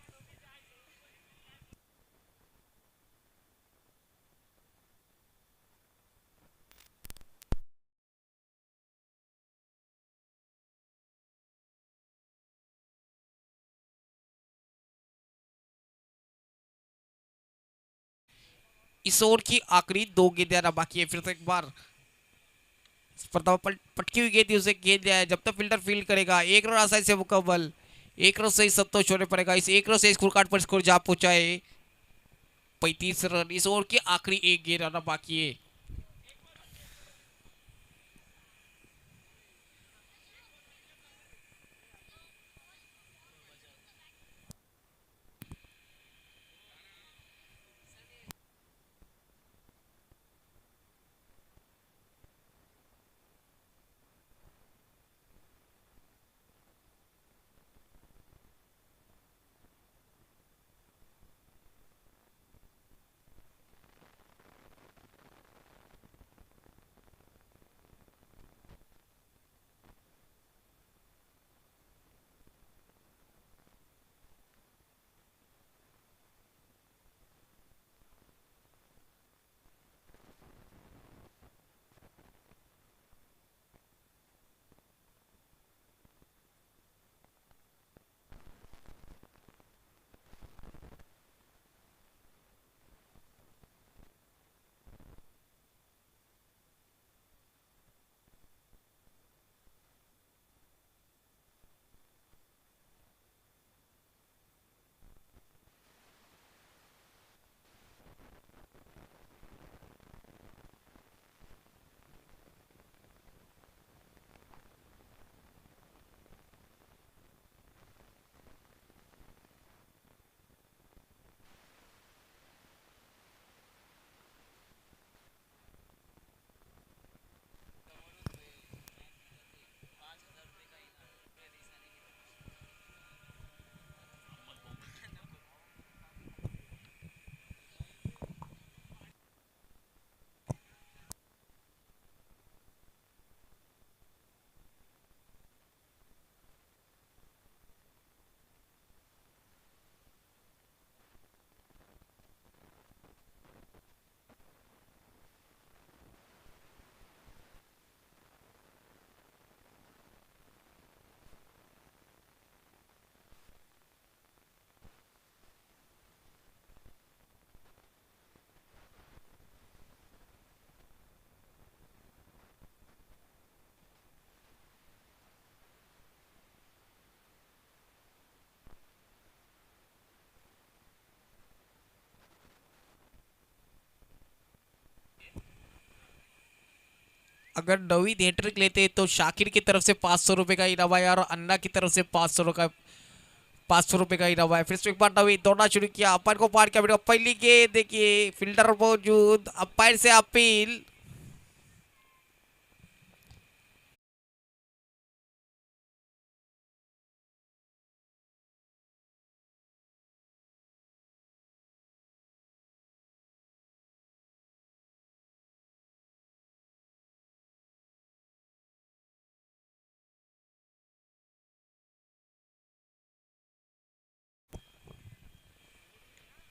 इस ओवर की आखिरी 2 गेंदें रहना बाकी है। फिर से एक बार स्पर्धा पटकी हुई गेंद उसे गेंद जाए जब तक फील्डर फील्ड करेगा। एक रन आसानी से मुकम्मल, एक रन से ही संतोष होने पड़ेगा। इस एक रन से स्कोर कार्ड पर स्कोर जा पहुंचाए 35 रन। इस ओवर की आखिरी 1 गेंद रहना बाकी है। अगर नवीद हैट्रिक लेते तो शाकिर की तरफ से 500 रुपए का इनाम है और अन्ना की तरफ से 500 रुपए का इनाम है। फिर से एक बार नवीद दौड़ना शुरू किया, अंपायर को पार किया। पहली गेंद देखिए फील्डर मौजूद, अंपायर से अपील।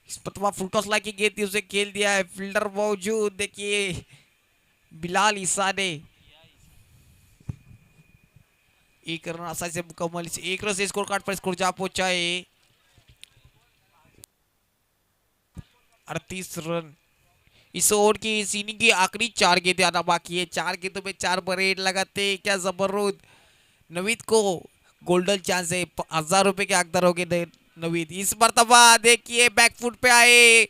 इस पतवा फुलटोसला की गेंद थी, उसे खेल दिया है। फील्डर मौजूद देखिए बिलाल ईसा ने एक रन आसानी से मुकम्मल, इस एक रन से स्कोर कार्ड पर स्कोर जा पहुंचा है 38 रन। इस ओवर की इस इनिंग की आखिरी 4 गेंदें आना बाकी है। 4 गेंदों में 4 बड़े लगाते क्या जबरदस्त। नवीद को गोल्डन चांस है, 1000 रुपए के हकदार हो गए नवीद। इस मरतबा देखिए बैकफुट पे आए,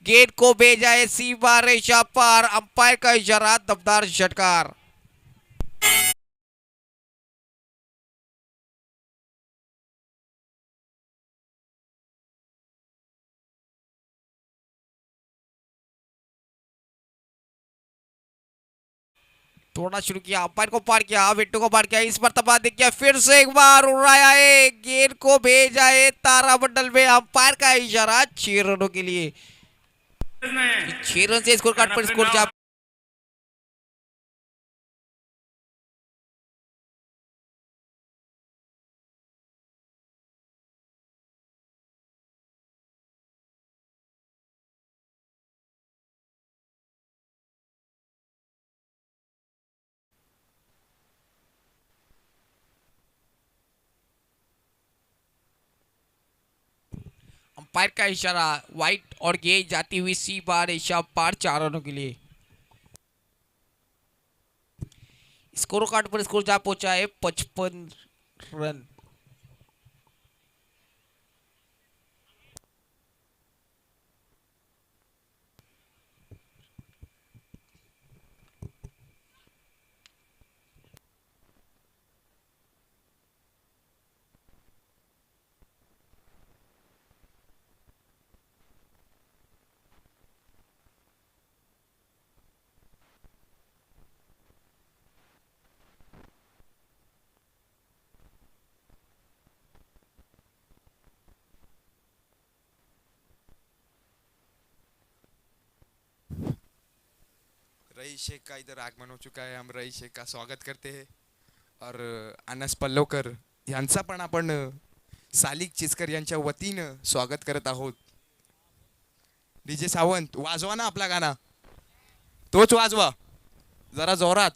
गेंद को भेजा है सीमा रेखा पार, अंपायर का इशारा, दमदार षटकार। तोड़ना शुरू किया, अंपायर को पार किया, विट्टू को पार किया, इस मर्तबा देखिए फिर से एक बार उड़ाया है, गेंद को भेजा है तारामंडल में। अंपायर का इशारा 6 रनों के लिए, 6 रन से स्कोर कार्ड पर स्कोर जा अंपायर का इशारा वाइट और गेंद जाती हुई सी बार एशिया पार 4 रनों के लिए। स्कोर कार्ड पर स्कोर जा पहुंचा है 55 रन। रईस शेख का इधर आगमन हो चुका है. हम रईस शेख का स्वागत करते हैं और अनस पल्लवकर यांचा पण आपण सालिक चिचकर यांच्या वतीनं स्वागत करत आहोत. डीजे सावंत वाजवा ना आपला गाणं, तोच वाजवा जरा जोरात.